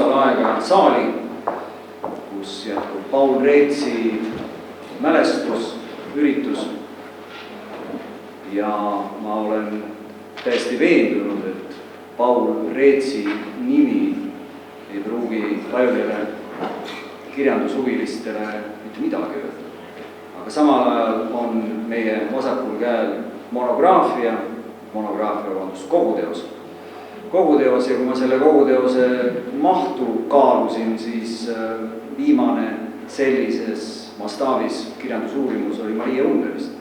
nädal aega saali, kus jätkub Paul Reetsi mälestusüritus. Ja ma olen täiesti veendunud, et Paul Reetsi nimi ei pruugi paljudele kirjandushuvilistele mitte midagi öelda. Aga samal ajal on meie vasakul käel koguteos ja kui ma selle koguteose mahtu kaalusin, siis viimane sellises mastaabis kirjandusuurimus oli Maria Underist.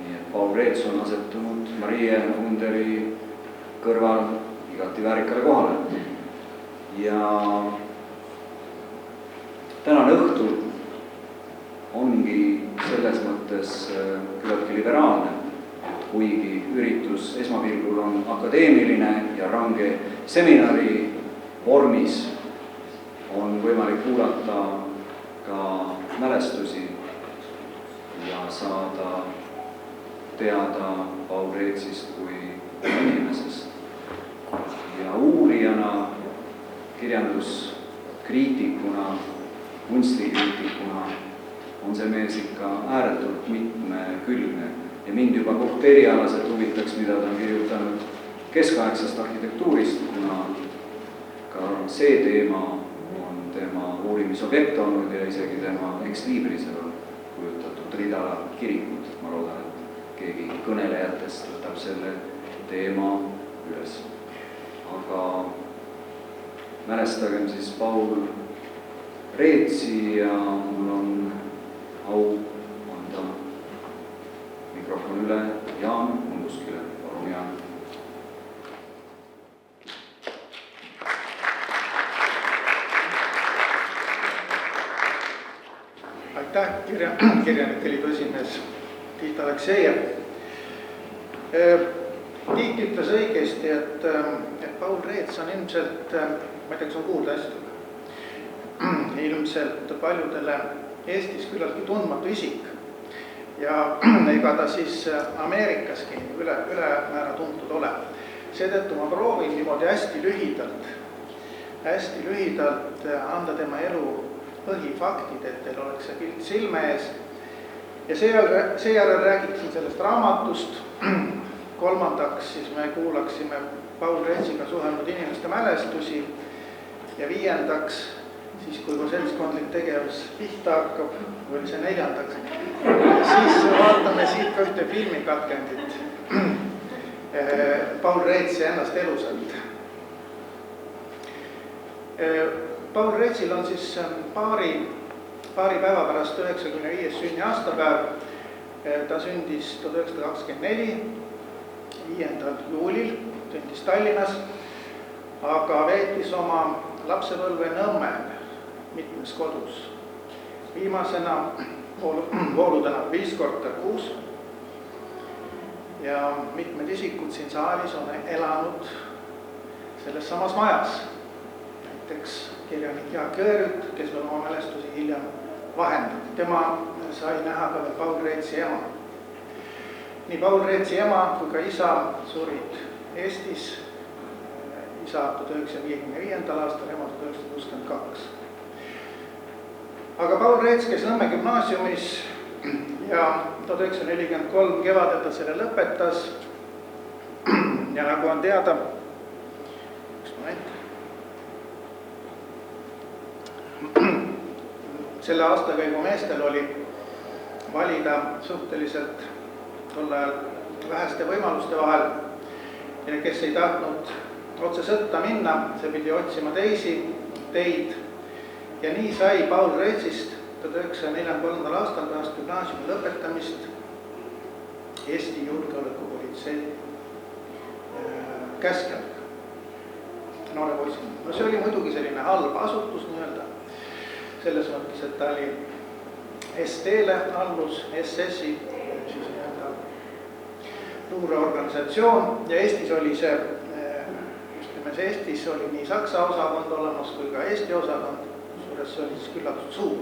Nii et Paul Reets on asetunud Maria Underi kõrval igati väärikale kohale. Ja tänane õhtu ongi selles mõttes küllaltki liberaalne, kuigi üritus esmapilgul on akadeemiline ja range seminari vormis, on võimalik kuulata ka mälestusi ja saada teada Paul Reetsist kui inimesest. Ja uurijana, kirjanduskriitikuna, kunstikriitikuna on see mees ikka ääretult mitmekülgne ja mind juba erialaselt huvitaks, mida ta on kirjutanud keskaegsest arhitektuurist, kuna ka see teema on tema uurimisobjekt olnud ja isegi tema ex-librisel on kujutatud ridala kirikut. Ma loodan, et keegi kõnelejatest võtab selle teema üles. Aga mälestagem siis Paul Reetsi ja mul on au anda mikrofon üle Jaan Unduskile. Palun, Jaan. Aitäh, kirjanike liidu esimees Tiit Aleksejev. Tiit ütles õigesti, et Paul Reets on ilmselt, ma ei tea, kas on kuulda hästi, ilmselt paljudele Eestis küllaltki tundmatu isik ja ega ta siis Ameerikaski ülemäära tuntud ole. Seetõttu ma proovin niimoodi hästi lühidalt anda tema elu põhifaktid, et teil oleks see pilt silme ees. Ja seejärel räägiksin sellest raamatust. Kolmandaks siis me kuulaksime Paul Reetsiga suhelnud inimeste mälestusi ja viiendaks siis kui seltskondlik tegevus pihta hakkab, või oli see neljandaks, siis vaatame siit ka ühte filmikatkendit Paul Reetsi ennast elusalt. Paul Reetsil on siis paari päeva pärast 95. sünni aastapäev. Ta sündis 1924, 5. juulil, sündis Tallinnas, aga veetis oma lapsepõlve Nõmmel mitmes kodus. Viimasena Voolu tänav 5 korter 6 ja mitmed isikud siin saalis on elanud selles samas majas. Näiteks kirjanik Jaak Jõerüt, kes veel oma mälestusi hiljem vahendab. Tema sai näha ka veel Paul Reetsi ema. Nii Paul Reetsi ema kui ka isa surid Eestis. Isa 1955. aastal, ema 1962. Aga Paul Reets, kes Nõmme gümnaasiumis ja 1943 kevadel ta selle lõpetas ja nagu on teada, üks moment, selle aastakäigu meestel oli valida suhteliselt tol ajal väheste võimaluste vahel ja kes ei tahtnud otse sõtta minna, see pidi otsima teisi teid. Ja nii sai Paul Reetsist 1943. aastal pärast gümnaasiumi lõpetamist Eesti julgeolekupolitsei käskjad noore poisina. No see oli muidugi selline halb asutus nii-öelda, selles mõttes, et ta oli ST-le allus, SS-i siis nii-öelda luureorganisatsioon ja Eestis oli see, Eestis oli nii Saksa osakond olemas kui ka Eesti osakond, see oli siis küllatult suur.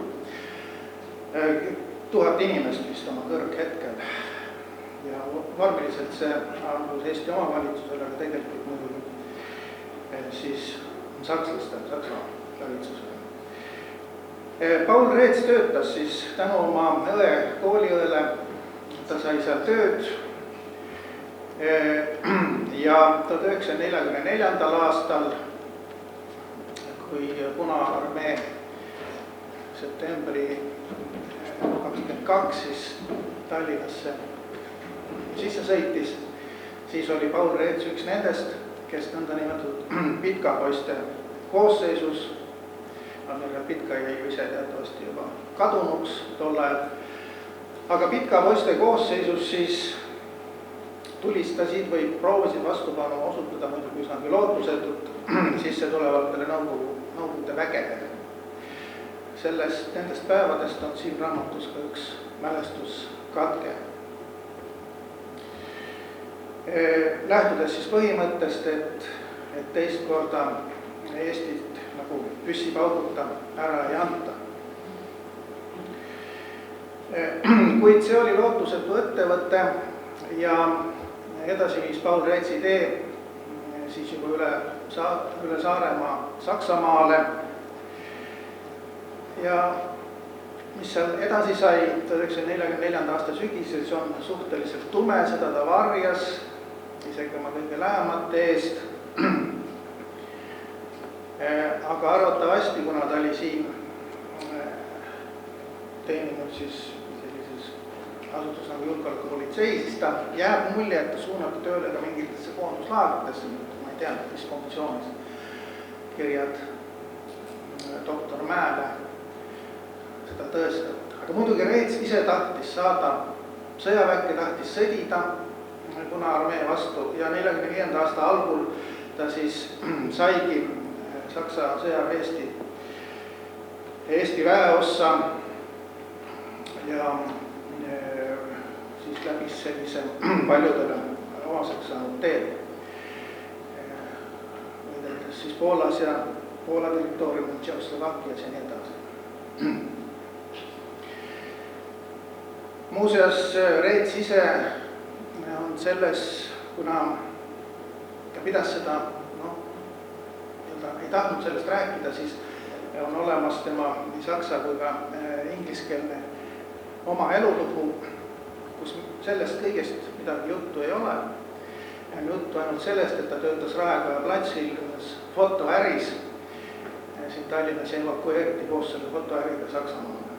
1000 inimest vist oma kõrghetkel ja vormiliselt see allus Eesti omavalitsusele, aga tegelikult muidugi siis sakslastel, Saksa valitsusele. Paul Reets töötas siis tänu oma kooliõele, ta sai seal tööd ja 1944. aastal, kui Punaarmee septembri 22 siis Tallinnasse sisse sõitis, siis oli Paul Reets üks nendest, kes nõndanimetatud pitkapoiste koosseisus, Pitka jäi ju ise teatavasti juba kadunuks tol ajal, aga pitkapoiste koosseisus siis tulistasid või proovisid vastupanu osutada muidugi üsnagi lootusetult sisse tulevatele Nõukogude vägedele. Nendest päevadest on siin raamatus ka üks mälestuskatke. Lähtudes siis põhimõttest, et teist korda Eestit nagu püssipauguta ära ei anta. Kuid see oli lootusetu ettevõte ja edasi viis Paul Reetsi tee siis juba üle Saaremaa Saksamaale. Ja mis seal edasi sai 1944. aasta sügisel, see on suhteliselt tume, seda ta varjas isegi oma kõige lähemate eest. Aga arvatavasti, kuna ta oli siin teeninud siis sellises asutus nagu julgeolekupolitsei, siis ta jääb mulje, et ta suunati tööle ka mingitesse koonduslaagritesse, ma ei tea, mis funksioonis kirjad doktor Mäele seda tõestavad. Aga muidugi Reets ise tahtis saada sõjaväkke, tahtis sõdida Punaarmee vastu ja 1945. aasta algul ta siis saigi Saksa sõjaväe Eesti väeossa ja siis läbis sellise paljudele omaseks saanud teel. Võideldes siis Poolas ja Poola territooriumil, Tšehhoslovakkias ja nii edasi. Muuseas, Reets ise on selles, kuna ta pidas seda, ei tahtnud sellest rääkida, siis on olemas tema nii saksa kui ka ingliskeelne oma elulugu, kus sellest kõigest midagi juttu ei ole. On juttu ainult sellest, et ta töötas Raekoja platsil fotoäris siin Tallinnas ja evakueeriti koos selle fotoäriga Saksamaale.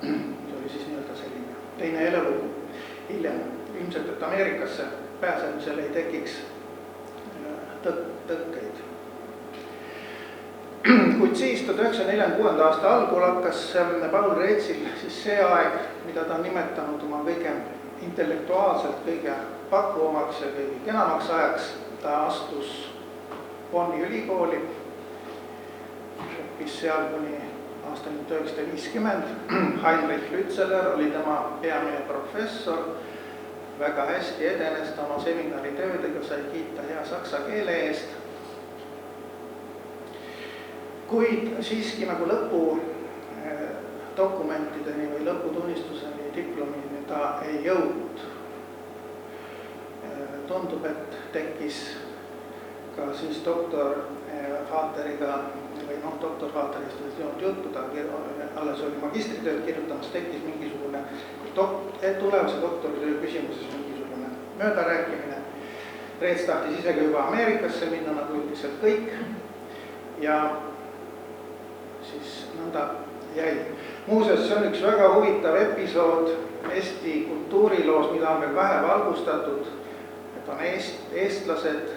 See oli siis nii-öelda selline teine elulugu hiljem. Ilmselt, et Ameerikasse pääsemisel ei tekiks tõkkeid. Kuid siis 1946. aasta algul hakkas Paul Reetsil siis see aeg, mida ta on nimetanud oma kõige intellektuaalselt kõige pakkuvamaks ja kõige kenamaks ajaks. Ta astus Bonni ülikooli, õppis seal kuni aastani 1950. Heinrich Lützeler oli tema peamine professor, väga hästi edenes ta oma seminaritöödega, sai kiita hea saksa keele eest. Kuid siiski nagu lõpudokumentideni või lõputunnistuseni diplomini ta ei jõudnud. Tundub, et tekkis ka siis doktor Haateriga või doktor Haaterist ei olnud juttu, ta alles oli magistritööd kirjutamas, tekkis mingisugune tulevase doktoritöö küsimuses mingisugune möödarääkimine. Reets tahtis isegi juba Ameerikasse minna, nagu üldiselt kõik ja siis nõnda jäi. Muuseas, see on üks väga huvitav episood Eesti kultuuriloos, mida on veel vähe valgustatud, et on eestlased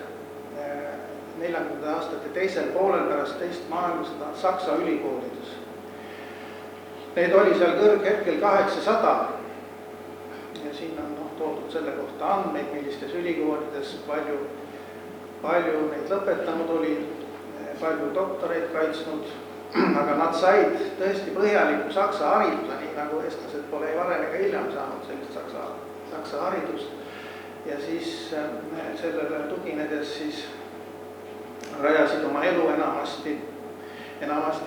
40. aastate teisel poolel pärast teist maailmasõda Saksa ülikoolides. Neid oli seal kõrghetkel 800 ja siin on toodud selle kohta andmeid, millistes ülikoolides palju neid lõpetanud oli, palju doktoreid kaitsnud, aga nad said tõesti põhjaliku saksa hariduse, nii nagu eestlased pole ei varem ega hiljem saanud sellist saksa haridust. Ja siis sellele tuginedes siis rajasid oma elu enamasti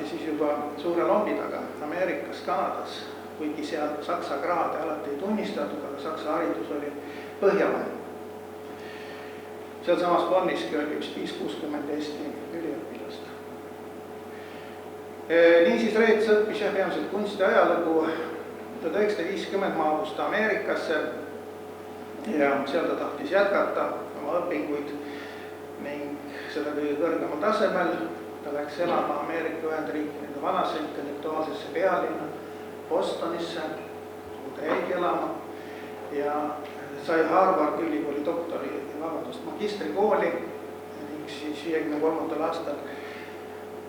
siis juba suure lombi taga Ameerikas, Kanadas, kuigi seal saksa kraade alati ei tunnistatud, aga saksa haridus oli põhjamaine. Seal samas Bonniski oli üks 5-60 Eesti üliõpilast. Niisiis Reets õppis peamiselt kunsti ajalugu. 1950 maabus ta Ameerikasse ja seal ta tahtis jätkata oma õpinguid ning seda kõige kõrgemal tasemel. Ta läks elama Ameerika Ühendriikide vanasse intellektuaalsesse pealinna Bostonisse, kuhu ta jäigi elama ja sai Harvardi ülikooli magistrikooli ning siis 53. aastal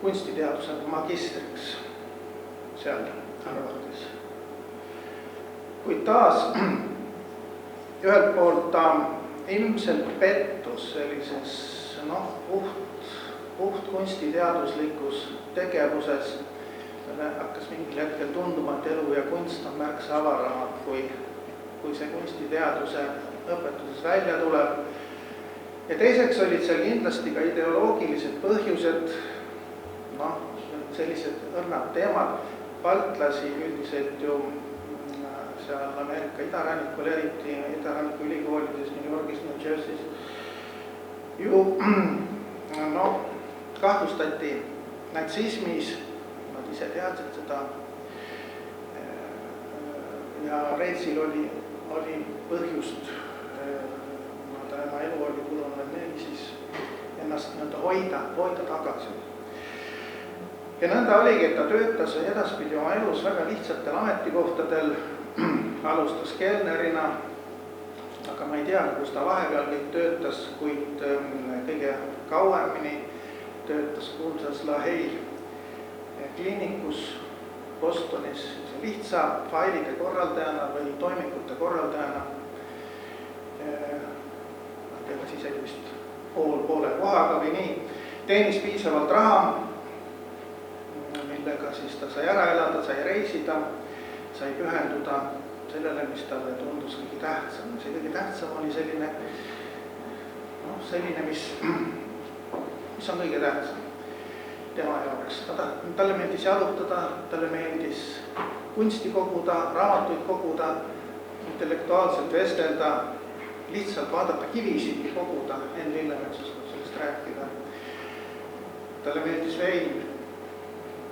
kunstiteaduse magistriks seal Harvardis. Kuid taas ühelt poolt ta ilmselt pettus sellises puht kunstiteaduslikus tegevuses. Talle hakkas mingil hetkel tunduma, et elu ja kunst on märksa avaramad, kui see kunstiteaduse õpetuses välja tuleb. Ja teiseks olid seal kindlasti ka ideoloogilised põhjused, sellised õrnad teemad, baltlasi üldiselt ju seal Ameerika idarannikul, eriti idaranniku ülikoolides, New Yorgis, New Jersey's, ju kahtlustati natsismis, nad ise teadsid seda ja Reetsil oli põhjust, tema elu oli kulunud nii, siis ennast hoida tagasi. Ja nõnda oligi, et ta töötas edaspidi oma elus väga lihtsatel ametikohtadel, alustas kelnerina, aga ma ei tea, kus ta vahepeal kõik töötas, kuid kõige kauemini töötas kuulsas Lahey kliinikus Bostonis lihtsa failide korraldajana või toimikute korraldajana. Teemas isegi vist poole kohaga või nii. Teenis piisavalt raha, millega siis ta sai ära elada, sai reisida, sai pühenduda sellele, mis talle tundus kõige tähtsam. See kõige tähtsam oli selline, mis on kõige tähtsam tema jaoks. Talle meeldis jalutada, talle meeldis kunsti koguda, raamatuid koguda, intellektuaalselt vestelda, lihtsalt vaadata kivisid koguda, Enn Lillemetsust sellest rääkida. Talle meeldis vein,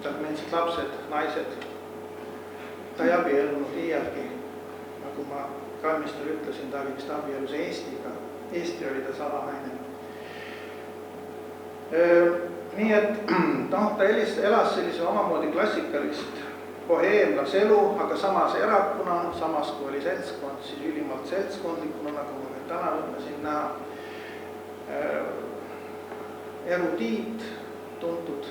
talle meeldisid lapsed, naised. Ta ei abiellunud iialgi, nagu ma kalmistul ütlesin, ta oli vist abielus Eestiga. Eesti oli ta salanaine. Nii et ta elas sellise omamoodi klassikalist boheemlaselu, aga samas erakuna, samas kui oli seltskond, siis ülimalt seltskondlikuna, nagu ma veel täna võtmesin näha. Erudiit, tuntud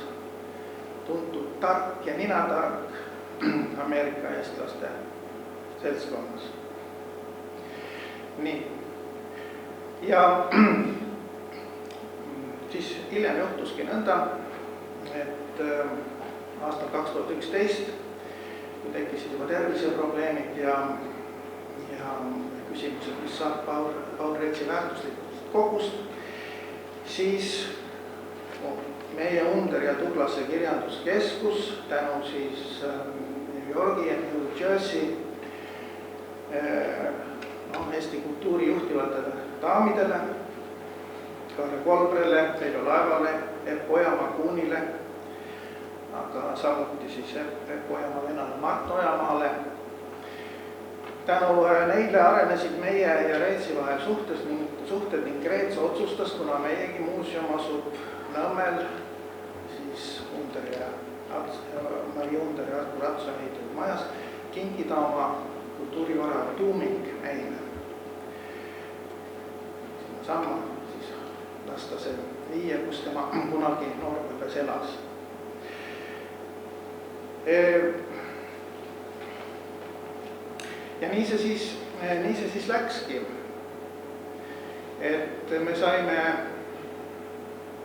tark ja ninatark Ameerika eestlaste seltskonnas. Nii. Ja siis hiljem juhtuski nõnda, et aastal 2011, kui tekkisid juba terviseprobleemid ja küsimused, mis saab Paul Reetsi väärtuslikust kogust, siis meie Under ja Tuglase kirjanduskeskus tänu siis New Yorgi ja New Jersey Eesti kultuuri juhtivatele daamidele, Karle Kolbrele, Veljo Laevale, Epp Ojamaa Kuunile, aga samuti siis Epp Ojamaa venale Mart Ojamaale. Tänu neile arenesid meie ja Reetsi vahel suhted ning Reets otsustas, kuna meiegi muuseum asub Nõmmel, siis Mari Under ja Artur Ratsoni majas, kinkida oma kultuurivara tuumik meile. Samma siis lasta see viia, kus tema kunagi noorpõlves elas. Ja nii see siis läkski, et me saime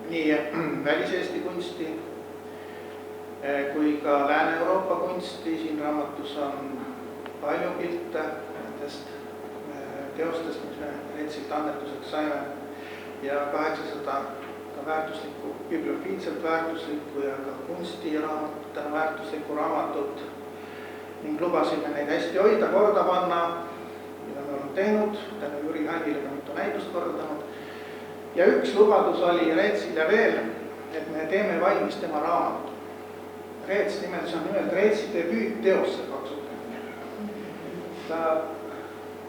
nii väliseesti kunsti kui ka Lääne-Euroopa kunsti. Siin raamatus on palju pilte nendest teostest, mis me Reetsilt annetuseks saime ja 800 ka väärtuslikku, bibliofiilselt väärtuslikku ja ka kunstiraamatutena väärtuslikku raamatut ning lubasime neid hästi hoida, korda panna, mida me oleme teinud, tänu Jüri Hännile ka mitu näitust korraldanud. Ja üks lubadus oli Reetsil ja veel, et me teeme valmis tema raamatu. Reets nimetus on nimelt Reetsi debüütteos, see Paksukene. Ta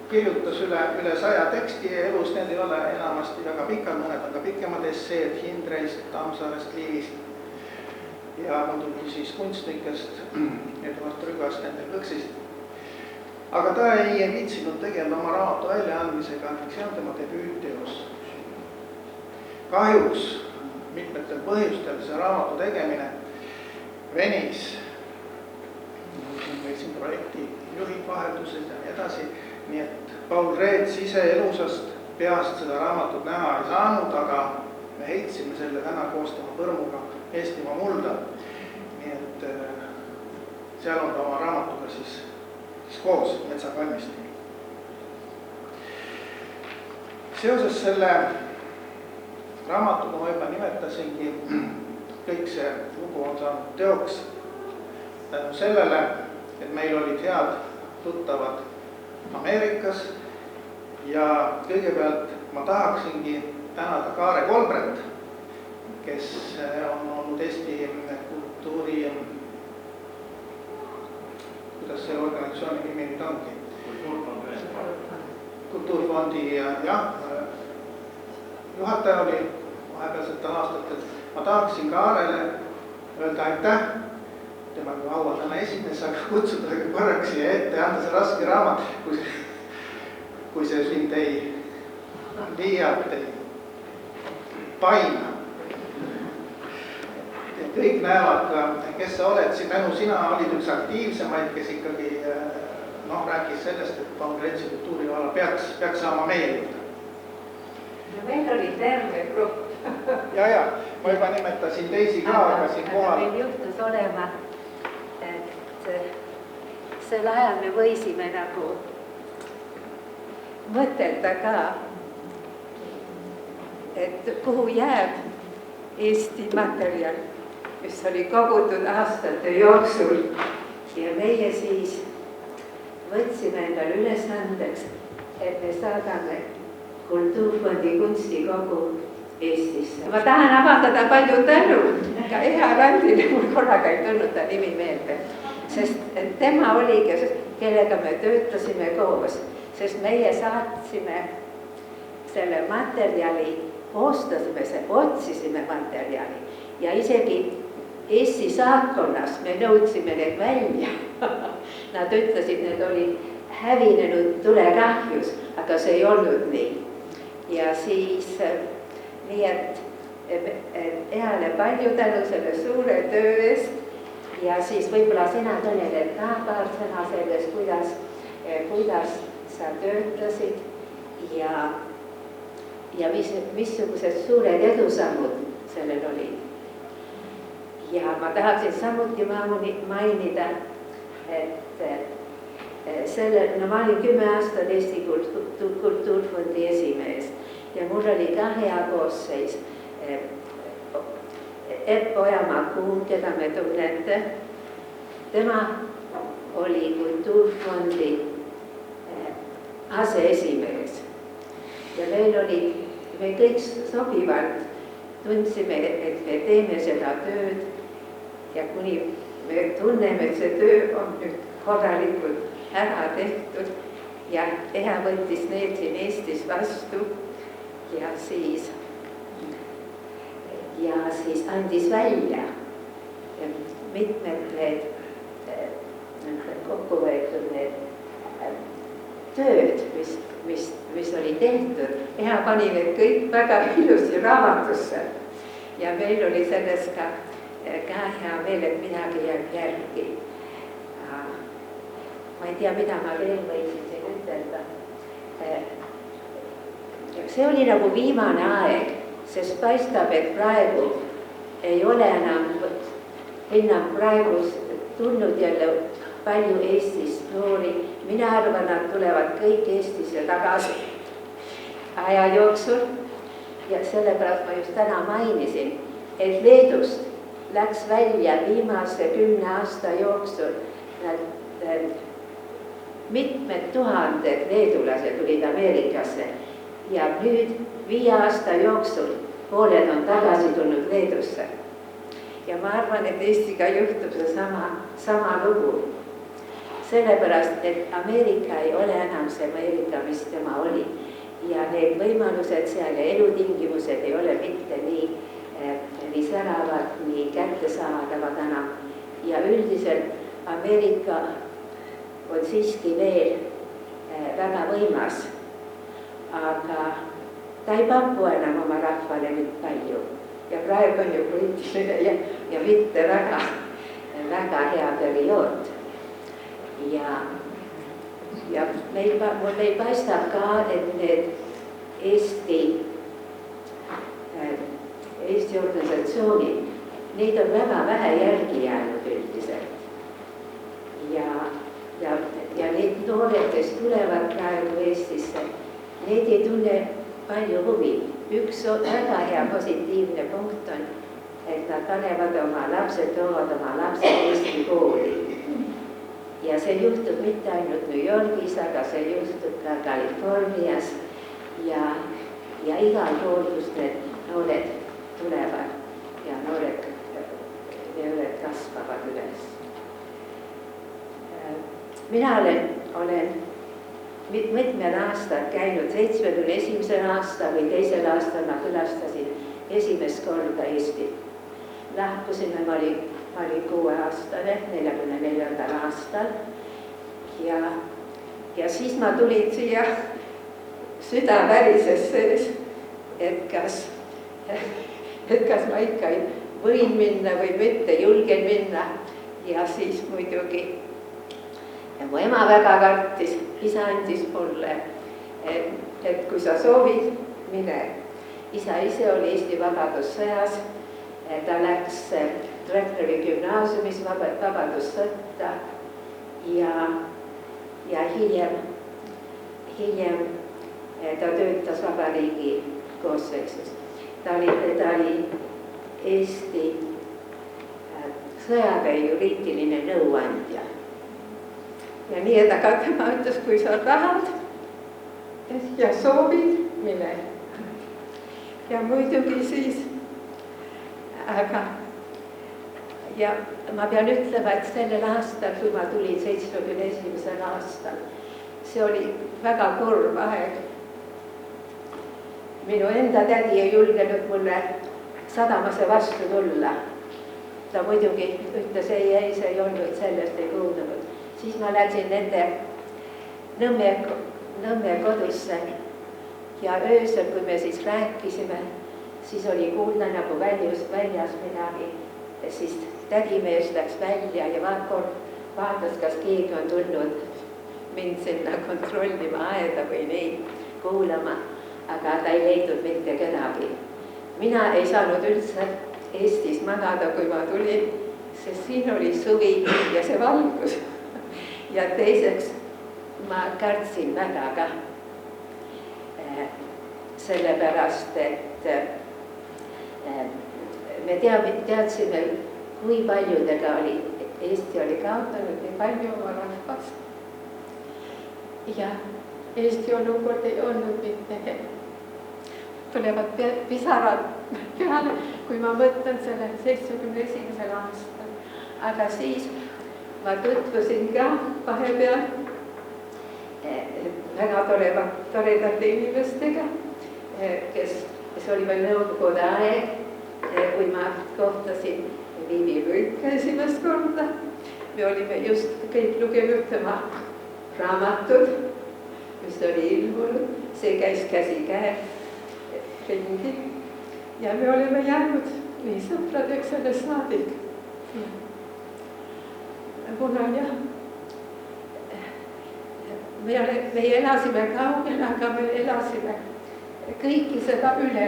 kirjutas üle 100 teksti elus, need ei ole enamasti väga pikad, mõned on ka pikemad esseed Hindreist, Tammsaarest, Liivist ja muidugi siis kunstnikest, Eduard Rügast, nendel Kõksist. Aga ta ei viitsinud tegeleda oma raamatu väljaandmisega, see on tema debüütteos. Kahjuks mitmetel põhjustel see raamatu tegemine venis. Meil siin projekti juhid vaheldused ja nii edasi. Nii et Paul Reets ise elusast peast seda raamatut näha ei saanud, aga me heitsime selle täna koostama põrmuga Eestimaa mulda. Nii et seal on ta oma raamatuga siis koos metsakalmistil. Seoses selle raamatuga ma juba nimetasingi, kõik see lugu on saanud teoks tänu sellele, et meil olid head tuttavad Ameerikas ja kõigepealt ma tahaksingi tänada Kaare Kolbret, kes on olnud Eesti kultuuri, kuidas selle organisatsiooni nimi nüüd ongi? Kultuurifondi juhataja oli vahepealsetel aastatel. Ma tahaksin Kaarele öelda aitäh, tema kui haua täna esines, aga kutsuda korraks siia ette, anda see raske raamat, kui see sind liialt ei paina. Kõik näevad ka, kes sa oled, tänu sina olid üks aktiivsemaid, kes ikkagi rääkis sellest, et Paul-Reetsi kultuuriala peaks saama meie juurde. Ja meil oli terve grupp. Ja, ma juba nimetasin teisi ka, aga siin kohal. Meil juhtus olema, et sel ajal me võisime nagu mõtelda ka, et kuhu jääb Eesti materjal, mis oli kogutud aastate jooksul ja meie siis võtsime endale ülesandeks, et me saadame Kultuurfondi kunstikogu Eestisse. Ma tahan avaldada palju tänu ka Eha Randile, mul korraga ei tulnud ta nimi meelde, sest tema oli, kellega me töötasime koos, sest meie saatsime selle materjali, otsisime materjali ja isegi Eesti saatkonnas me nõudsime need välja. Nad ütlesid, need olid hävinenud tulekahjus, aga see ei olnud nii. Ja siis nii, et Ehale palju tänu selle suure töö eest ja siis võib-olla sina kõneled ka paar sõna sellest, kuidas sa töötasid ja missugused suured edusammud sellel olid. Ja ma tahaksin samuti mainida, et ma olin 10 aastat Eesti Kultuurfondi esimees ja mul oli ka hea koosseis. Ojamaa Kuhn, keda me tunnete, tema oli Kultuurfondi aseesimees ja me kõik sobivalt tundsime, et me teeme seda tööd ja kuni me tunneme, et see töö on nüüd korralikult ära tehtud ja Eha võttis need siin Eestis vastu ja siis andis välja mitmed need kokku võetud need tööd, mis oli tehtud. Eha pani need kõik väga ilusti raamatusse ja meil oli selles ka hea meel, et midagi jääb järgi. Ma ei tea, mida ma veel võisin siin ütelda. See oli nagu viimane aeg, sest paistab, et praegu ei ole enam praegu tulnud jälle palju Eestist noori. Mina arvan, nad tulevad kõik Eestisse tagasi aja jooksul ja sellepärast ma just täna mainisin, et Leedust läks välja viimase 10 aasta jooksul mitmed tuhanded leedulased tulid Ameerikasse ja nüüd 5 aasta jooksul pooled on tagasi tulnud Leedusse. ja ma arvan, et Eestiga juhtub see sama lugu. Sellepärast, et Ameerika ei ole enam see Ameerika, mis tema oli. Ja need võimalused seal ja elutingimused ei ole mitte nii säravad, nii kättesaadavad enam. Ja üldiselt Ameerika on siiski veel väga võimas, aga ta ei paku enam oma rahvale nüüd palju. Ja praegu on ju poliitiline ja mitte väga hea periood. Ja meil paistab ka, et need Eesti organisatsioonid, neid on väga vähe järgi jäänud üldiselt. Ja need noored, kes tulevad praegu Eestisse, need ei tunne palju huvi. Üks väga hea positiivne punkt on, et nad panevad oma lapsed, toovad oma lapsed Eesti kooli. Ja see juhtub mitte ainult New Yorgis, aga see juhtub ka Californias ja igal pool, kus need noored tulevad ja noored kasvavad üles. Mina olen mitmed aastad käinud, 71. aastal või 2. aastal ma külastasin esimest korda Eestit. Lahkusime, ma olin 6-aastane, 44. aastal ja siis ma tulin siia süda värises sees, et kas ma ikka võin minna või mitte, julgen minna ja siis muidugi mu ema väga kartis, isa andis mulle, et kui sa soovid, mine. Isa ise oli Eesti Vabadussõjas, ta läks Treffneri gümnaasiumis vabadussõtta ja hiljem ta töötas Vabariigi koosseisus. Ta oli Eesti sõjaväe juriidiline nõuandja. Ja nii, et aga tema ütles, kui sa tahad ja soovid, mine. Ja muidugi siis, ja ma pean ütlema, et sellel aastal, kui ma tulin 71. aastal, see oli väga kurb aeg. Minu enda tädi ei julgenud mulle sadamasse vastu tulla. Ta muidugi ütles, ei, see ei olnud, sellest ei kuulnud. Siis ma läksin nende Nõmme kodusse ja öösel, kui me siis rääkisime, siis oli kuulda nagu väljas midagi. Siis tädimees läks välja ja vaatas, kas keegi on tulnud mind sinna kontrollima aeda või neid kuulama, aga ta ei leidnud mitte kedagi. Mina ei saanud üldse Eestis magada, kui ma tulin, sest siin oli suvi ja see valgus. Ja teiseks ma kartsin väga ka, sellepärast, et me teadsime, kui paljudega Eesti oli kaotanud nii palju oma rahvast. Ja Eesti olukord ei olnud mitte hea. Tulevad pisarad peale, kui ma mõtlen selle 71. aastal. Aga siis ma tutvusin ka vahepeal väga toredate inimestega, kes oli veel nõukogude aeg, kui ma kohtasin Liivi Luika esimest korda. Me olime just kõik lugenud tema raamatud, mis oli ilmunud, see käis käsikäe ringi ja me olime jäänud nii sõpradeks sellest saadik. Kuna jah, me elasime kaugel, aga me elasime kõiki seda üle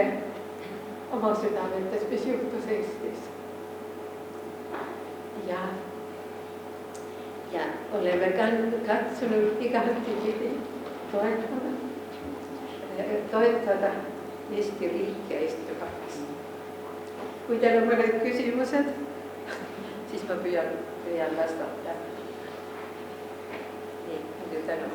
oma südametes, mis juhtus Eestis. Ja oleme katsunud igatipidi toetada Eesti riik ja Eesti rahvas. Kui teil on mõned küsimused, siis ma püüan vastata. Nii, palju tänu.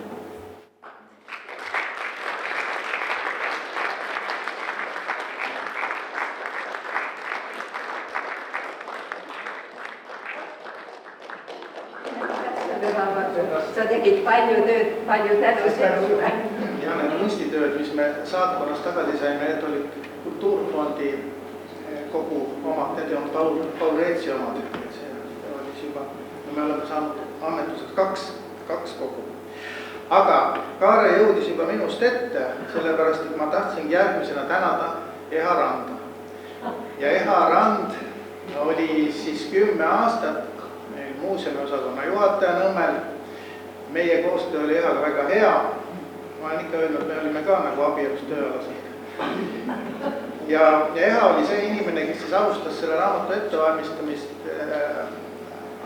selle raamatu. Sa tegid palju tööd, palju tänu sinule. Ja need kunstitööd, mis me saatkonnas tagasi saime, need olid Kultuurfondi kogu omad, need on Paul Reetsi omad. See oli juba, me oleme saanud annetused kaks kogu. Aga Kaare jõudis juba minust ette, sellepärast, et ma tahtsin järgmisena tänada Eha Randa. Ja Eha Rand oli siis 10 aastat meil muuseumiosakonna juhataja Nõmmel. Meie koostöö oli Ehaga väga hea. Ma olen ikka öelnud, me olime ka nagu abielus tööalased. Ja Eha oli see inimene, kes siis alustas selle raamatu ettevalmistamist,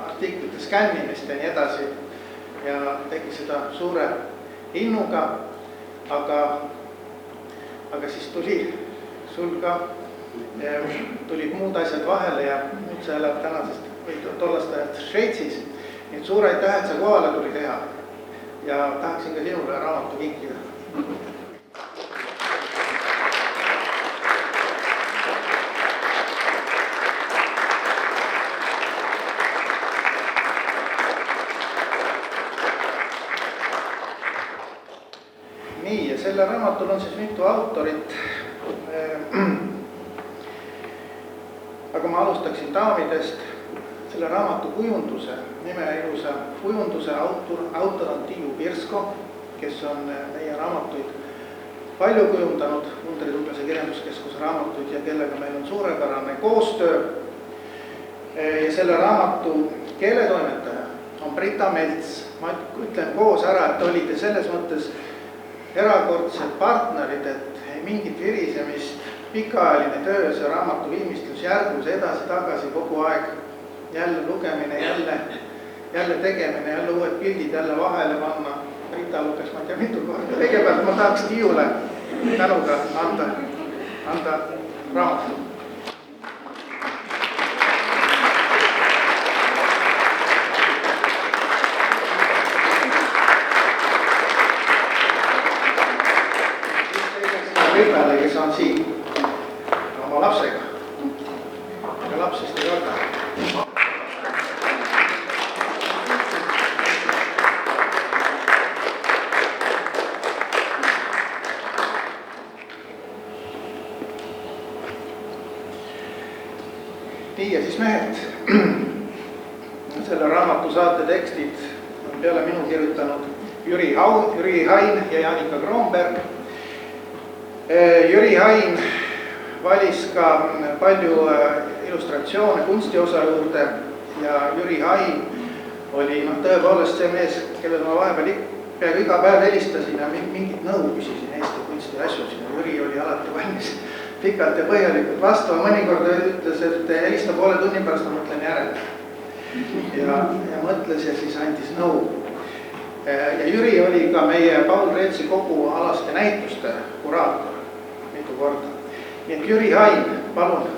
artiklite skännimist ja nii edasi. Ja tegi seda suure innuga, aga siis tuli sul ka tulid muud asjad vahele ja nüüd sa elad tänasest või tollast ajast Šveitsis. Nii et suur aitäh, et sa kohale tuli teha ja tahaksin ka sinule raamatu kinkida. Nii, ja selle raamatul on siis mitu autorit. Aga ma alustaksin daamidest. Selle raamatu kujunduse, nime ilusa kujunduse autor on Tiiu Pirsko, kes on meie raamatuid palju kujundanud, Undri Tuglase kirjanduskeskuse raamatuid ja kellega meil on suurepärane koostöö. Ja selle raamatu keeletoimetaja on Brita Melts. Ma ütlen koos ära, et olite selles mõttes erakordsed partnerid, et ei mingit virisemist, pikaajaline töö, see raamatu viimistlusjärgus edasi-tagasi kogu aeg, jälle lugemine, jälle tegemine, jälle uued pildid jälle vahele panna. Rita luges, ma ei tea mitu korda. Kõigepealt ma tahaks Tiiule tänuga anda raamatu. Ripele, kes on siin oma lapsega ja lapsest ei karda. Nii ja siis mehed, selle raamatu saate tekstid on peale minu kirjutanud Jüri Hain ja Janika Kroonberg. Jüri Hain valis ka palju illustratsioone kunstiosa juurde ja Jüri Hain oli tõepoolest see mees, kellel ma vahepeal peaaegu iga päev helistasin ja mingit nõu küsisin Eesti kunsti asjusin. Jüri oli alati valmis pikalt ja põhjalikult vastu. Mõnikord ütles, et helista poole tunni pärast, ma mõtlen järele. Ja mõtles ja siis andis nõu. Ja Jüri oli ka meie Paul Reetsi kogu alaste näituste kuraator mitu korda. Nii et Jüri Hain, palun.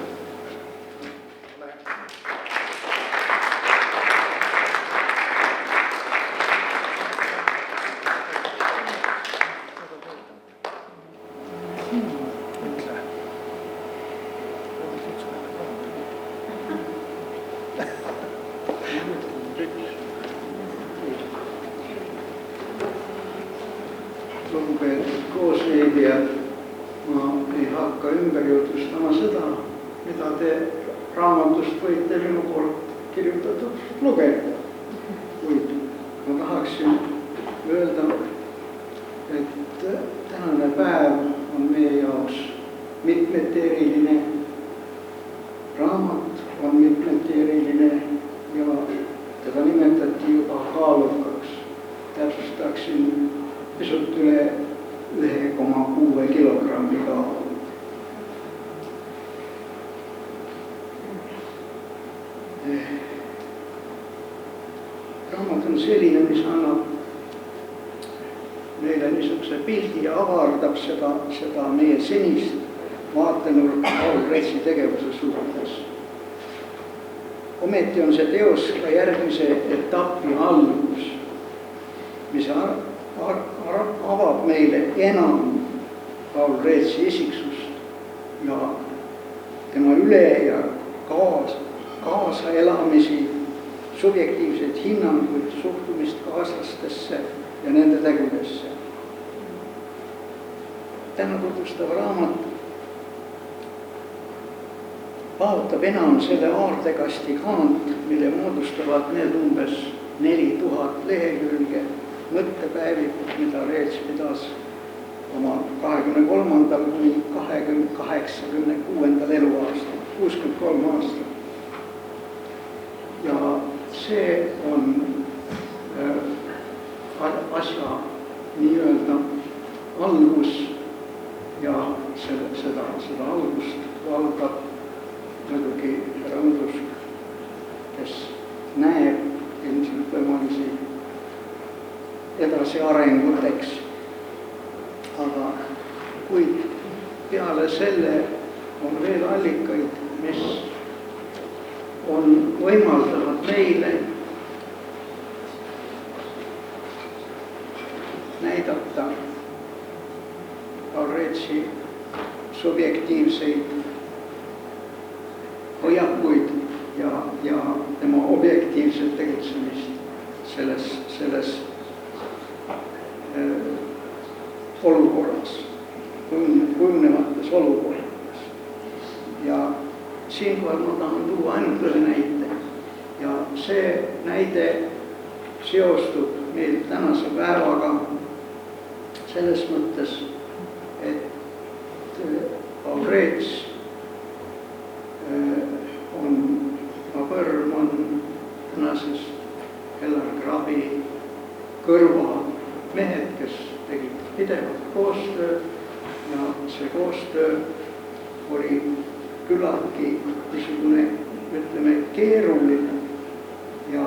Lugupeetud koosviibijad, ma ei hakka ümber jutustama seda, mida te raamatust võite minu poolt kirjutatud lugeda. Kuid ma tahaksin öelda, et tänane päev on meie jaoks mitmeti eriline, raamat on mitmeti eriline ja teda nimetati juba kaalukaks. Täpsustaksin pisut üle 1,6 kilogrammi kaalu. Raamat on selline, mis annab meile niisuguse pildi ja avardab seda meie senist vaatenurka Paul Reetsi tegevuse suhtes. Ometi on see teos ka järgmise etapi algus, mis avab meile enam Paul Reetsi isiksust ja tema üle ja kaasaelamisi subjektiivseid hinnanguid, suhtumist kaaslastesse ja nende tegudesse. Täna tutvustav raamat vaotab enam selle aardekasti kaant, mille moodustavad need umbes 4000 lehekülge mõttepäevikut, mida Reets pidas oma 23. kuni 86. eluaastal, 63 aastat. Ja see on asja nii-öelda algus ja seda algust valdab muidugi härra Õndusk, kes näeb ilmselt võimalusi edasiarenguteks. Aga kuid peale selle on veel allikaid, mis võimaldavad meile näidata Reetsi subjektiivseid hoiakuid ja tema objektiivset tegutsemist selles olukorras, kujunevates olukordades. Ja siinkohal ma tahan tuua ainult ühe näite. Ja see näide seostub meil tänase päevaga selles mõttes, et Reets põrm on tänases Ellar Grabi kõrva mehed, kes tegid pidevalt koostööd ja see koostöö oli küllaltki niisugune, ütleme, keeruline ja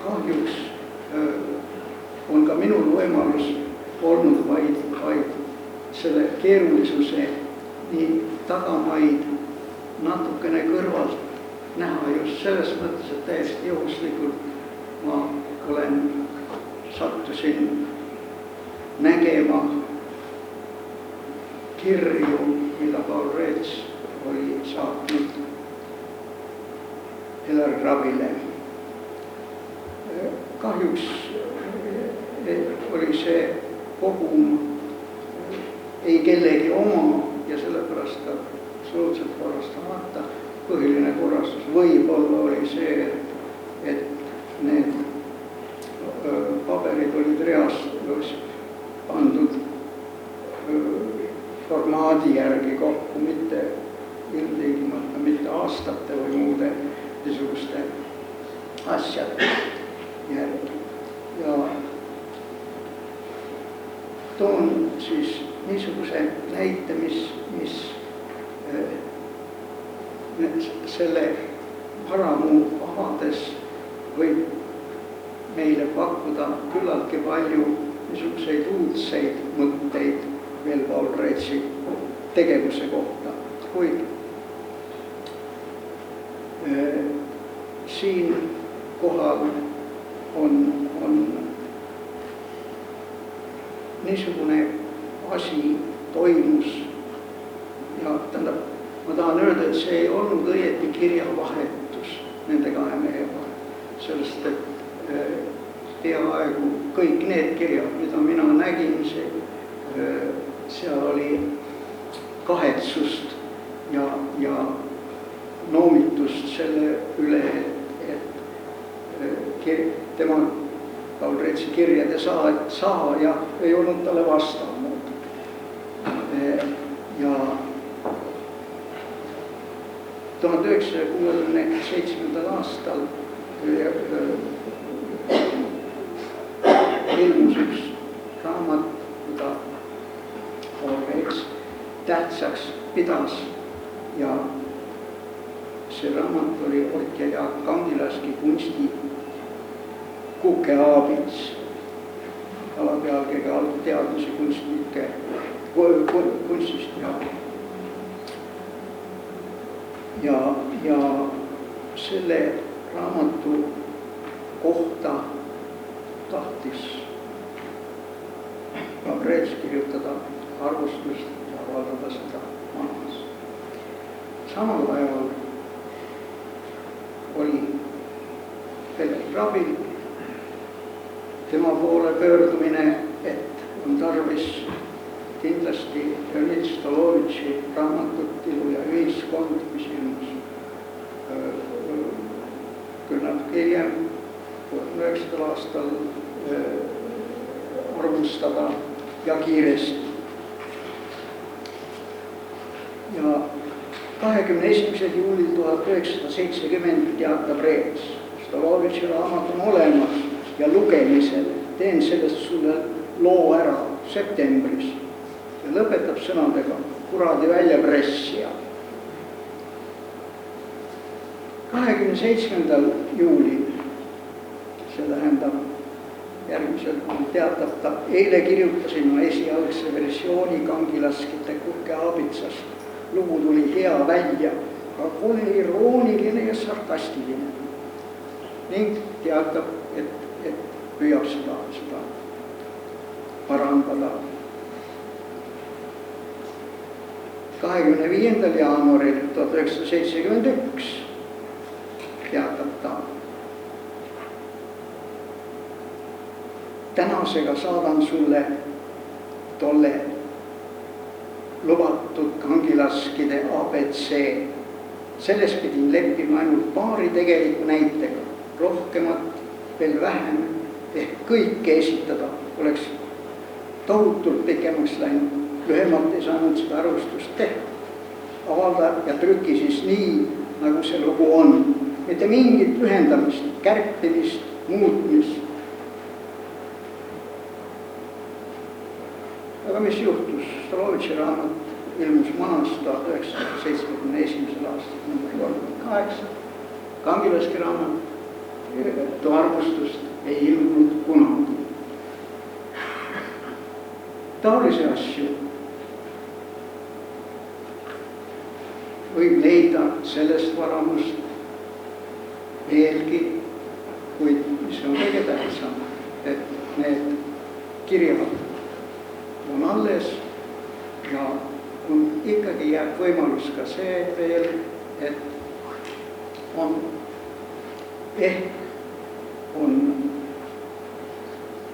kahjuks on ka minul võimalus olnud vaid selle keerulisuse nii tagamaid natukene kõrvalt näha just selles mõttes, et täiesti juhuslikult ma sattusin nägema kirju, mida Paul Reets oli saatnud Ellar Grabile. Kahjuks oli see kogum ei kellegi oma ja sellepärast ka absoluutselt korrastamata. Põhiline korrastus võib-olla oli see, et need paberid olid reas pandud formaadi järgi kokku, mitte ilmtingimata mitte aastate või muude niisuguste asjade järgi. Ja toon siis niisuguse näite, mis selle varamu avades võib meile pakkuda küllaltki palju niisuguseid uudseid mõtteid veel Paul Reetsi tegevuse kohta, kuid siin kohal on niisugune asi toimus ja tähendab, ma tahan öelda, et see ei olnud õieti kirjavahetus nende kahe mehe vahel, sellest, et peaaegu kõik need kirjad, mida mina nägin, seal oli kahetsust ja noomitust selle üle, et tema Paul Reetsi kirjade saaja ei olnud talle vastanud. Ja 1967. aastal ilmus üks raamat, mida Paul Reets tähtsaks pidas ja see raamat oli Otja Jaak Kangilaski kunsti Kukeaabits, alapealkirjaga teadlase kunstist ja selle raamatu kohta tahtis Paul Reets kirjutada arvustust ja avaldada seda maailmas. Samal ajal oli Pelle Krabil. Tema poole pöördumine, et on tarvis kindlasti Leonid Stolovitši raamatut Ilu ja ühiskond, mis ilmus küll natuke hiljem, 1900. aastal arvustada ja kiiresti. Ja 21. juulil 1970 teatab Reets, Stolovitši raamat on olemas ja lugemisel, teen sellest sulle loo ära septembris ja lõpetab sõnadega kuradi väljapressija. 27. juulil, see tähendab järgmisel teatab ta, eile kirjutasin ma esialgse versiooni kangilaskite Kuhke aabitsast. Lugu tuli hea välja, aga pole irooniline ja sarkastiline. Ning teatab, et püüab seda parandada. 25. jaanuaril 1971 teatab ta. Tänasega saadan sulle tolle lubatud kangilaskide ABC. Selles pidin leppima ainult paari tegeliku näitega. Rohkemat, veel vähem, ehk kõike esitada oleks tohutult pikemaks läinud. Lühemalt ei saanud seda arvustust teha. Avalda ja trüki siis nii, nagu see lugu on. Mitte mingit lühendamist, kärpimist, muutmist. Aga mis juhtus? Stolovitši raamat ilmus maas 1971. aastal number 38. Kangilaski raamat arvustust ei ilmunud kunagi. Taolisi asju võib leida sellest varamust veelgi, kuid mis on kõige tähtsam, et need kirjad on alles ja ikkagi jääb võimalus ka see veel, et on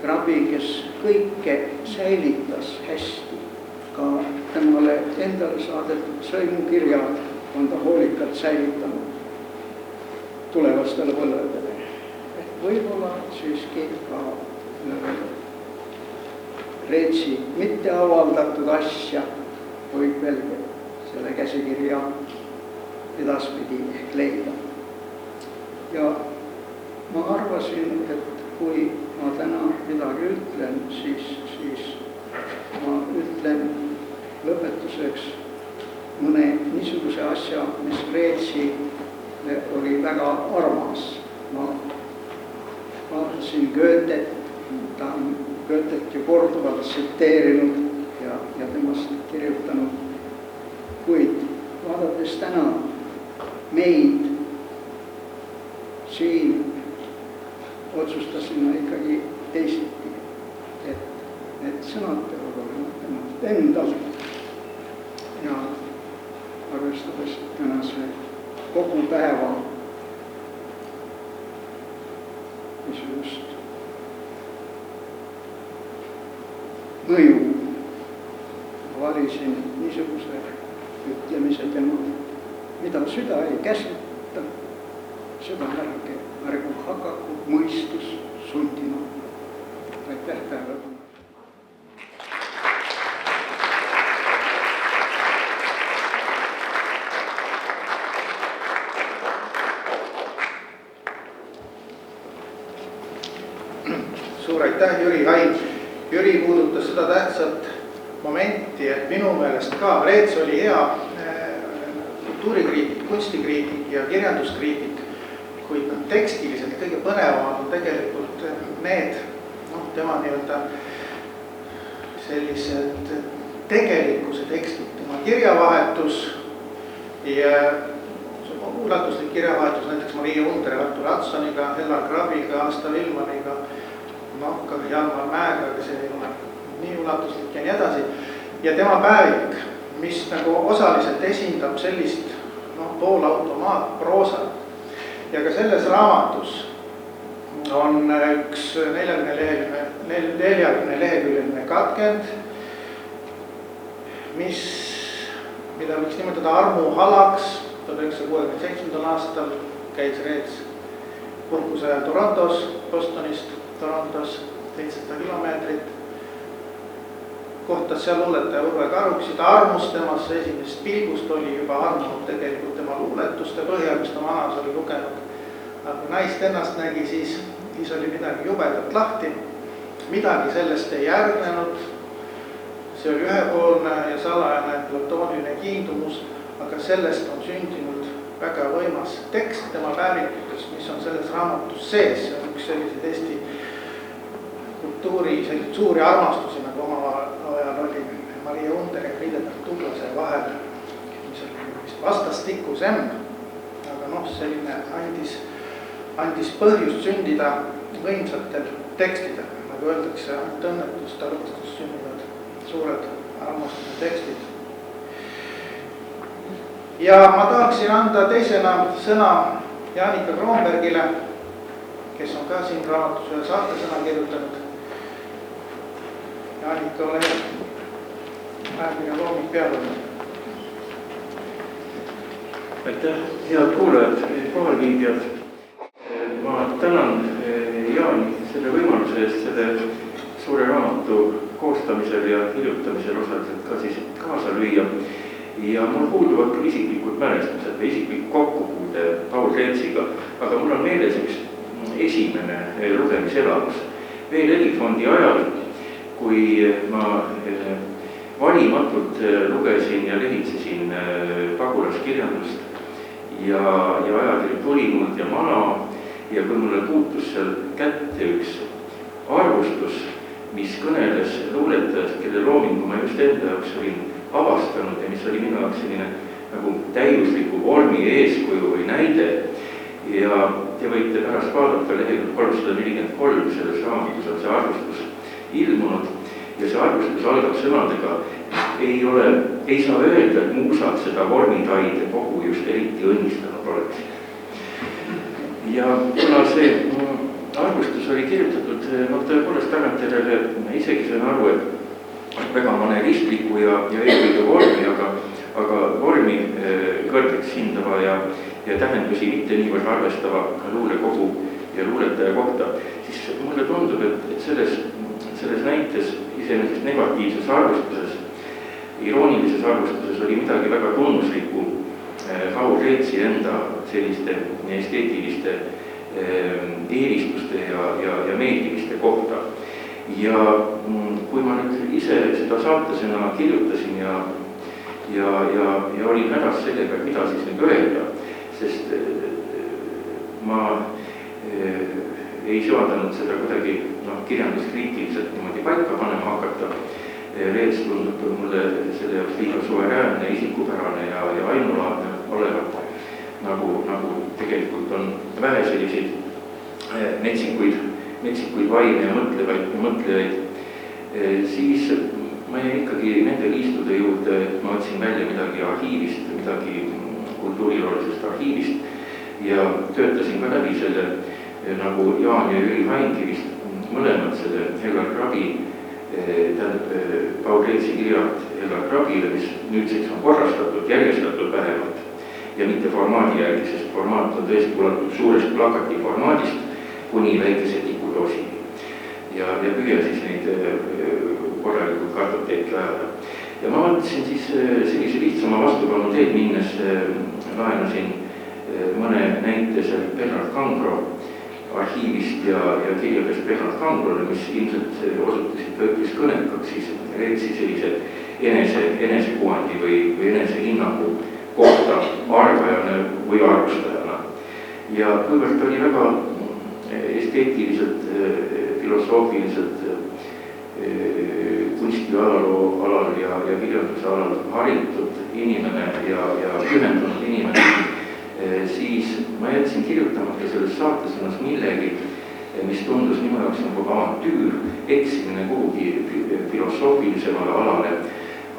Krabi, kes kõike säilitas hästi, ka temale endale saadetud sõimukirja on ta hoolikalt säilitanud tulevastele põlvedele. Võib-olla siiski ka Reetsi mitte avaldatud asja võib veel selle käsikirja edaspidi ehk leida. Ja ma arvasin, et kui ma täna midagi ütlen, siis ma ütlen lõpetuseks mõne niisuguse asja, mis Reetsile oli väga armas. Ma vaatasin Goethet, ta on Goethet ju korduvalt tsiteerinud ja temast kirjutanud, kuid vaadates täna meid siin otsustasin ma ikkagi teisiti, et need sõnad peavad olema temast endalt ja arvestades tänase kogu päeva niisugust mõju valisin niisuguse ütlemise tema, mida süda ei käsita, seda ärgu hakaku mõistus sundima. Aitäh tähelepanu. Suur aitäh, Jüri Hain. Jüri puudutas seda tähtsat momenti, et minu meelest ka Reets oli hea kultuurikriitik, kunstikriitik ja kirjanduskriitik, kuid tekstiliselt kõige põnevamad on tegelikult need, tema nii-öelda sellised tegelikkuse tekstid, tema kirjavahetus ja ulatuslik kirjavahetus näiteks Maria Undere, Artur Adsoniga, Ellar Krabiga, Asta Vilmaniga, ka Jalmar Mäega, kes ei ole nii ulatuslik ja nii edasi. Ja tema päevik, mis nagu osaliselt esindab sellist poolautomaatproosat. Ja ka selles raamatus on üks 40-leheküljeline katkend, mida võiks nimetada armuhalaks. 1967. aastal käis Reets puhkuse ajal Torontos, Bostonist Torontos 700 kilomeetrit. Kohtas seal luuletaja Urve Karuksi, ta armus temasse esimesest pilgust, oli juba armunud tegelikult tema luuletuste põhjal, mis ta vanas oli lugenud. Aga kui naist ennast nägi, siis oli midagi jubedat lahti. Midagi sellest ei järgnenud. See oli ühepoolne ja salajane platooniline kiindumus, aga sellest on sündinud väga võimas tekst tema päärikutes, mis on selles raamatus sees. See on üks selliseid Eesti kultuuri suuri armastusi, nagu oma ajal oli Maria Under ja Hildegard Tuglase vahel, mis oli vist vastastikus M. Aga selline andis põhjust sündida võimsatel tekstidel. Nagu öeldakse, ainult õnnetust, arvastust sünnivad suured armastuse tekstid. Ja ma tahaksin anda teisena sõna Jaanika Kroonbergile, kes on ka siin raamatus ühe saatesõna kirjutanud. Jaanika, ole hea. Ajakirja Looming peale. Aitäh, head kuulajad, kohalviibijad. Ma tänan Jaani selle võimaluse eest selle suure raamatu koostamisel ja kirjutamisel osaliselt ka siis kaasa lüüa. Ja mul puuduvad küll isiklikud mälestused või isiklik kokkupuude Paul Reetsiga, aga mul on meeles üks esimene lugemiselamus. Veel Helifondi ajal, kui ma valimatult lugesin ja lehitsesin pagulaskirjandust ja ajakirja Tulimõõt ja Mana, ja kui mulle puutus seal kätte üks arvustus, mis kõneles luuletajast, kelle loomingu ma just enda jaoks olin avastanud ja mis oli minu jaoks selline nagu täiusliku vormi eeskuju või näide. Ja te võite pärast vaadata lehekülg 343, selles raamatus on see arvustus ilmunud ja see arvustus algab sõnadega: ei saa öelda, et muusad seda vormitaide kogu just eriti õnnistanud oleks. Ja kuna see arvustus oli kirjutatud tõepoolest tagantjärele, isegi sain aru, et väga maneristliku ja eelkõige vormi, aga vormi kõrgeks hindava ja tähendusi mitte niivõrd arvestava luulekogu ja luuletaja kohta, siis mulle tundub, et selles näites iseenesest negatiivses arvustuses, iroonilises arvustuses oli midagi väga tunnuslikku Paul Reetsi enda selliste esteetiliste eelistuste ja meeldiviste kohta. Ja kui ma nüüd ise seda saatesõna kirjutasin ja olin hädas sellega, mida siis nüüd öelda, sest ma ei söandanud seda kuidagi kirjanduskriitiliselt niimoodi paika panema hakata. Reets tundub mulle selle jaoks liiga suveräänne, isikupärane ja ainulaadne olevat, nagu tegelikult on vähe selliseid metsikuid vaime ja mõtlejaid, siis ma jäin ikkagi nende liistude juurde, et ma otsin välja midagi arhiivist, midagi kultuuriloolisest arhiivist ja töötasin ka läbi selle, nagu Jaan ja Jüri Hainkivist, mõlemad selle Helgar Grabi, Paul Reetsi kirjad Helgar Grabile, mis nüüdseks on korrastatud, järjestatud vähemalt ja mitte formaadi järgi, sest formaat on tõesti ulatud suurest plakati formaadist kuni väikese tikudoosini ja püüa siis neid korralikult kartoteeki ajada. Ja ma mõtlesin siis sellise lihtsama vastupanu teed minnes, laenasin mõne näite seal Bernard Kangro arhiivist ja kirjadest Bernard Kangrole, mis ilmselt osutusid ka üpris kõnekaks siis Reetsi sellise enesekuvandi või enesehinnangu kohta arvajana või arvustajana. Ja kuivõrd oli väga esteetiliselt, filosoofiliselt kunstiajaloo alal ja kirjanduse alal haritud inimene ja pühendunud inimene, siis ma jätsin kirjutamata selles saatesõnas millegi, mis tundus minu jaoks nagu avantüür, eksimine kuhugi filosoofilisemale alale,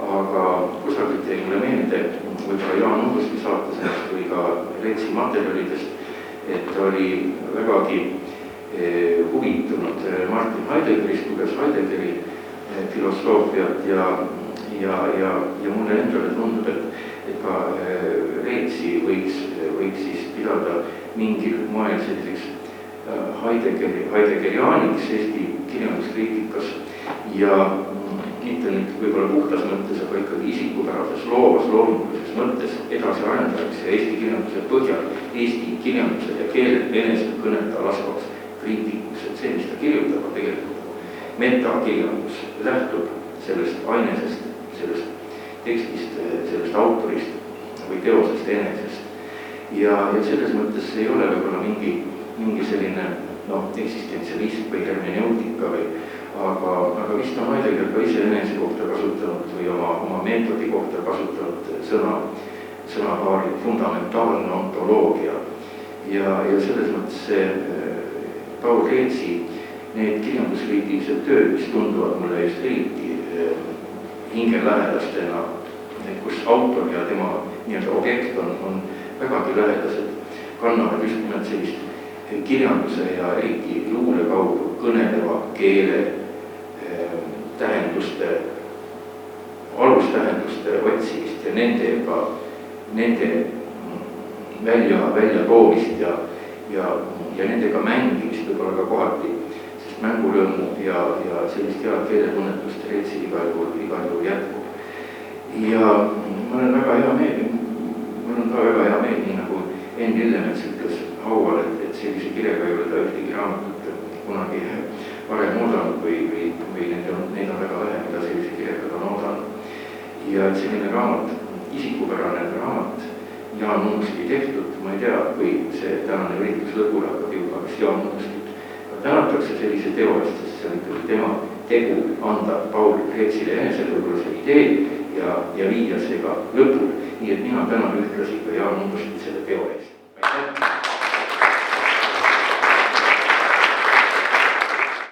aga kusagilt jäi mulle meelde võib-olla Jaan Umbuski saatesõnast või ka Reetsi materjalidest, et oli vägagi huvitunud Martin Heideggerist, luges Heideggeri filosoofiat ja mulle endale tundub, et ka Reetsi võiks siis pidada mingil moel selliseks heideggeriaaniks Eesti kirjanduskriitikas ja mitte nüüd võib-olla puhtas mõttes, aga ikkagi isikupärases loovas, loomingulises mõttes edasiarendajaks ja Eesti kirjanduse põhjal Eesti kirjanduse ja keele eneselt kõnelda laskvaks kriitikuks, et see, mis ta kirjutab, on tegelikult metakirjandus, lähtub sellest ainesest, sellest tekstist, sellest autorist või teosest enesest. Ja selles mõttes ei ole võib-olla mingi selline eksistentsialism või hermeneutika aga vist on Heidegger ka ise enese kohta kasutanud või oma meetodi kohta kasutanud sõnapaari fundamentaalne ontoloogia ja selles mõttes see Paul Reetsi need kirjanduskriitilised tööd, mis tunduvad mulle just eriti hingelähedastena, kus autor ja tema nii-öelda objekt on vägagi lähedased, kannavad just nimelt sellist kirjanduse ja eriti luule kaudu kõneleva keele tähenduste, alustähenduste otsimist ja nende välja toomist ja nendega mängimist võib-olla ka kohati, sest mängurõõmu ja sellist head keeletunnetust Reetsil igal juhul jätkub. Ja ma olen väga hea meel, nii nagu Enn Lillemets ütles Haual, et sellise kirjaga ei ole ta ühtegi raamatut kunagi varem oodanud või neid on väga vähe, mida sellise kirjaga ta on oodanud. Ja selline raamat, isikupärane raamat, Jaan Unuski tehtud, ma ei tea, või see tänane üritus lõpule hakkab juba, kas Jaan Unuskit tänatakse sellise teo eest, sest see on ikkagi tema tegu anda Paul Reetsile enesele võib-olla see idee ja viia see ka lõpul. Nii et mina tänan ühtlasi ka Jaan Unuskit selle teo eest. Aitäh!